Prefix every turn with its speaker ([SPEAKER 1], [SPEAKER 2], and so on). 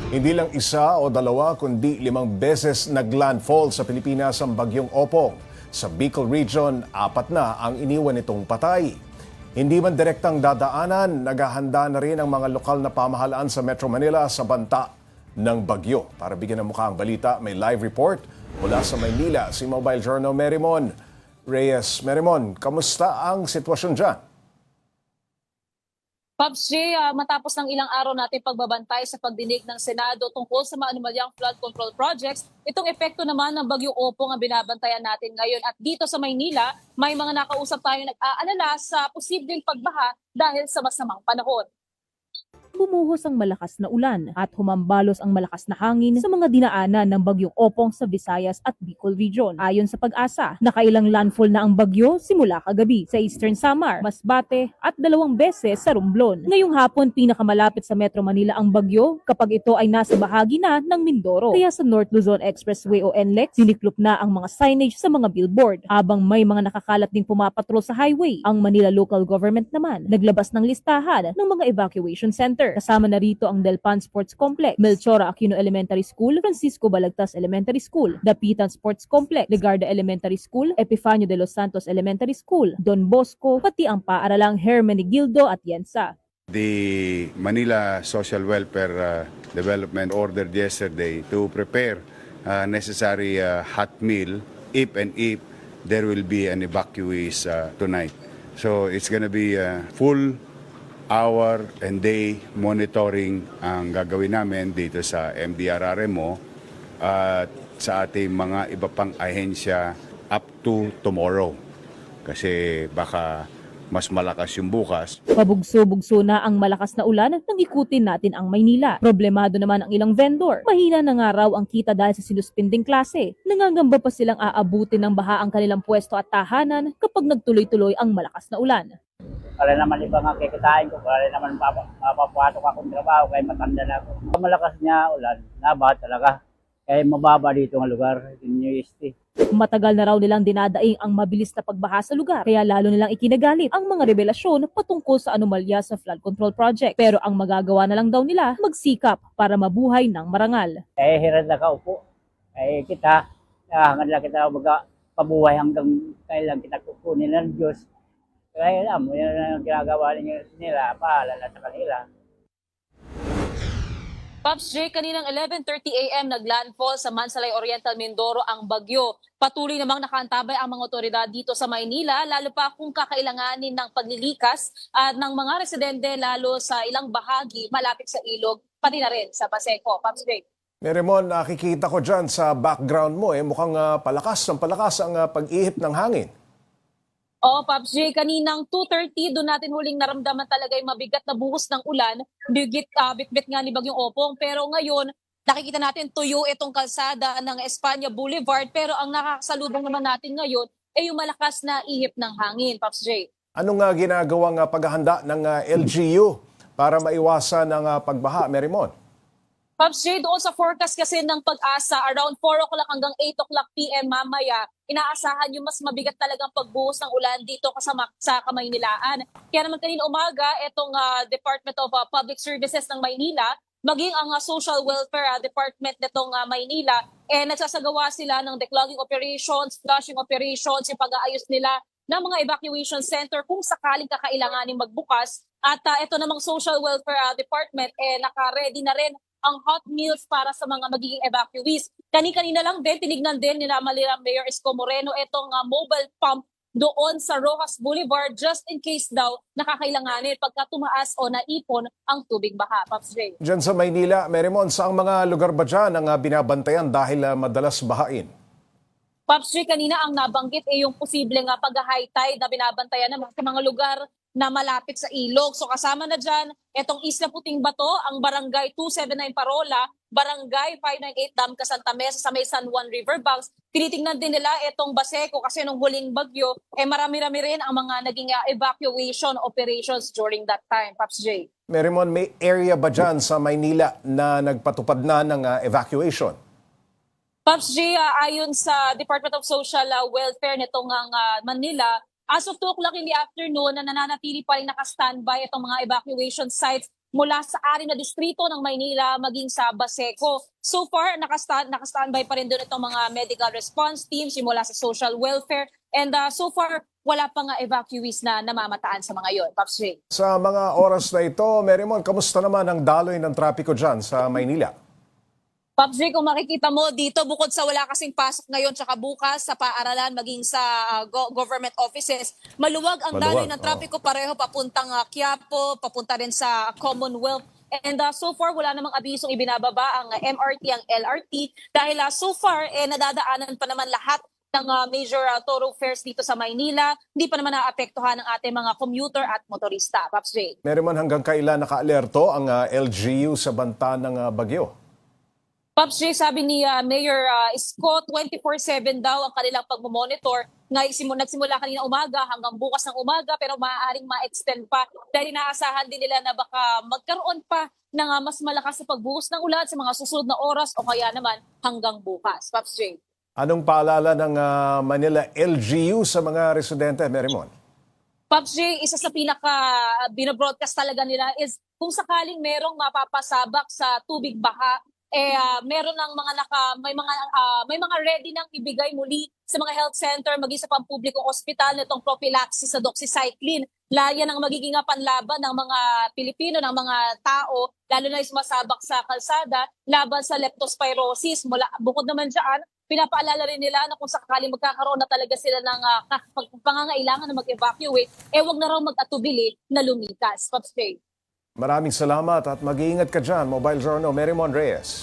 [SPEAKER 1] Hindi lang isa o dalawa kundi 5 beses naglandfall sa Pilipinas ang bagyong Opong. Sa Bicol Region, 4 na ang iniwan nitong patay. Hindi man direktang dadaanan, naghahanda na rin ang mga lokal na pamahalaan sa Metro Manila sa banta ng bagyo. Para bigyan ng mukha ang balita, may live report mula sa Maynila, si Mobile Journal Merimon Reyes. Merimon, kamusta ang sitwasyon dyan?
[SPEAKER 2] Pops J, matapos ng ilang araw natin pagbabantay sa pagdinig ng Senado tungkol sa maanumalyang flood control projects, itong epekto naman ng bagyong Opong ang binabantayan natin ngayon. At dito sa Maynila, may mga nakausap tayo nag-aalala sa posibleng pagbaha dahil sa masamang panahon.
[SPEAKER 3] Bumuhos ang malakas na ulan at humambalos ang malakas na hangin sa mga dinaanan ng bagyong Opong sa Visayas at Bicol Region. Ayon sa Pag-asa, nakailang landfall na ang bagyo simula kagabi sa Eastern Samar, Masbate at 2 beses sa Romblon. Ngayong hapon, pinakamalapit sa Metro Manila ang bagyo kapag ito ay nasa bahagi na ng Mindoro. Kaya sa North Luzon Expressway o NLEX, siniklop na ang mga signage sa mga billboard. Habang may mga nakakalat ding pumapatrol sa highway, ang Manila Local Government naman naglabas ng listahan ng mga evacuation center. Kasama na rito ang Delpan Sports Complex, Melchora Aquino Elementary School, Francisco Balagtas Elementary School, Dapitan Sports Complex, Legarda Elementary School, Epifanio de los Santos Elementary School, Don Bosco, pati ang paaralang Hermenegildo at Yensa.
[SPEAKER 4] The Manila Social Welfare Development ordered yesterday to prepare necessary hot meal if there will be an evacuees tonight. So it's going to be full hour and day monitoring ang gagawin namin dito sa MDRRMO at sa ating mga iba pang ahensya up to tomorrow. Kasi baka mas malakas yung bukas.
[SPEAKER 3] Pabugso-bugso na ang malakas na ulan nang ikutin natin ang Maynila. Problemado naman ang ilang vendor. Mahina na nga raw ang kita dahil sa sinuspinding klase. Nangangamba pa silang aabutin ng baha ang kanilang pwesto at tahanan kapag nagtuloy-tuloy ang malakas na ulan.
[SPEAKER 5] Para naman iba nga kikitain ko, para naman mapapatok akong trabaho, kaya matanda na ako. Malakas niya ulan, nabaha talaga. Kaya mababa dito ng lugar, New East.
[SPEAKER 3] Matagal na raw nilang dinadaing ang mabilis na pagbaha sa lugar, kaya lalo nilang ikinagalit ang mga revelasyon patungkol sa anomalya sa flood control project. Pero ang magagawa na lang daw nila, magsikap para mabuhay ng marangal.
[SPEAKER 5] Kaya hirad na kaupo. Kaya kita, hanggang lang kita pabuhay hanggang kailan kita kukunin ng Diyos. Kaya alam mo, yan ang ginagawa nila, paalala sa kanila.
[SPEAKER 2] Pops J, kaninang 11:30 a.m. naglandfall sa Mansalay Oriental, Mindoro ang bagyo. Patuloy namang nakaantabay ang mga otoridad dito sa Maynila, lalo pa kung kakailanganin ng paglilikas ng mga residente lalo sa ilang bahagi malapit sa ilog, pati na rin sa Paseco. Pops J.
[SPEAKER 1] Merimon, nakikita ko dyan sa background mo, mukhang palakas ang pag-ihip ng hangin.
[SPEAKER 2] Pops J, kaninang 2:30 doon natin huling naramdaman talaga yung mabigat na buhos ng ulan, bitbit nga ni Bagyong Opong. Pero ngayon, nakikita natin tuyo itong kalsada ng Espanya Boulevard, pero ang nakakasalubong naman natin ngayon ay yung malakas na ihip ng hangin, Pops J.
[SPEAKER 1] Ano nga ginagawang paghahanda ng LGU para maiwasan ang pagbaha, Merimon?
[SPEAKER 2] Pops J, doon sa forecast kasi ng Pag-asa, around 4 o'clock hanggang 8 o'clock p.m. mamaya, inaasahan yung mas mabigat talagang pagbuhos ng ulan dito sa Kamaynilaan. Kaya naman kanina umaga, itong Department of Public Services ng Maynila, maging ang Social Welfare Department nitong Maynila, nagsasagawa sila ng declogging operations, flushing operations, yung pag-aayos nila ng mga evacuation center kung sakaling kakailanganin magbukas. At ito namang Social Welfare Department, naka-ready na rin ang hot meals para sa mga magiging evacuees. Kanina lang din, tinignan din ni Manila Mayor Isko Moreno itong mobile pump doon sa Rojas Boulevard just in case daw nakakailanganin pagka tumaas o naipon ang tubig baha. Pops J.
[SPEAKER 1] Diyan sa Maynila, Merimon, saang mga lugar ba dyan ang binabantayan dahil madalas bahain?
[SPEAKER 2] Pops J, kanina ang nabanggit yung posibleng pag-high tide na binabantayan naman sa mga lugar na malapit sa ilog. So kasama na dyan, itong Isla Puting Bato, ang Barangay 279 Parola, Barangay 598 Dam Santa Mesa sa may San Juan River Banks. Tinitingnan din nila itong Baseco kasi nung huling bagyo, marami-rami rin ang mga naging evacuation operations during that time. Pops J.
[SPEAKER 1] Merimon, may area ba dyan sa Maynila na nagpatupad na ng evacuation?
[SPEAKER 2] Pops J, ayon sa Department of Social Welfare nitong Manila, as of 2 o'clock in the afternoon, na nananatili pa rin naka-standby itong mga evacuation sites mula sa 6 na distrito ng Maynila maging sa Baseco. So far, nakastandby pa rin doon itong mga medical response teams mula sa social welfare. And so far, wala pa nga evacuees na namamataan sa mga yon. Pops Ray.
[SPEAKER 1] Sa mga oras na ito, Marymon, kamusta naman ang daloy ng trapiko dyan sa Maynila?
[SPEAKER 2] Pops Ray, kung makikita mo dito, bukod sa wala kasing pasok ngayon tsaka bukas sa paaralan maging sa government offices, maluwag ang daloy ng trapiko pareho papuntang Quiapo, papunta rin sa Commonwealth. And so far, wala namang abisong ibinababa ang MRT, ang LRT dahil so far, nadadaanan pa naman lahat ng major thoroughfares dito sa Maynila. Hindi pa naman naapektuhan ng ating mga commuter at motorista. Pops Ray.
[SPEAKER 1] Marymon, hanggang kailan naka-alerto ang LGU sa banta ng bagyo?
[SPEAKER 2] Pops Ray, sabi ni Mayor Isko, 24/7 daw ang kanilang pagmomonitor. Nagsimula kanina umaga hanggang bukas ng umaga pero maaaring ma-extend pa dahil inaasahan din nila na baka magkaroon pa ng mas malakas na pagbuhos ng ulan sa mga susunod na oras o kaya naman hanggang bukas. Pops Ray.
[SPEAKER 1] Anong paalala ng Manila LGU sa mga residente, Marymon?
[SPEAKER 2] Pops Ray, isa sa pinaka binobroadcast talaga nila is kung sakaling merong mapapasabak sa tubig baha, meron ng mga may mga ready nang ibigay muli sa mga health center maging sa pampublikong ospital nitong prophylaxis sa doxycycline. Yan ang magiging panlaban ng mga Pilipino, ng mga tao, lalo na yung sumasabak sa kalsada, laban sa leptospirosis. Bukod naman dyan, pinapaalala rin nila na kung sakaling magkakaroon na talaga sila ng pangangailangan na mag-evacuate, wag na raw mag-atubili na lumikas. Pops Ray.
[SPEAKER 1] Maraming salamat at mag-iingat ka dyan, Mobile Journal, Marymon Reyes.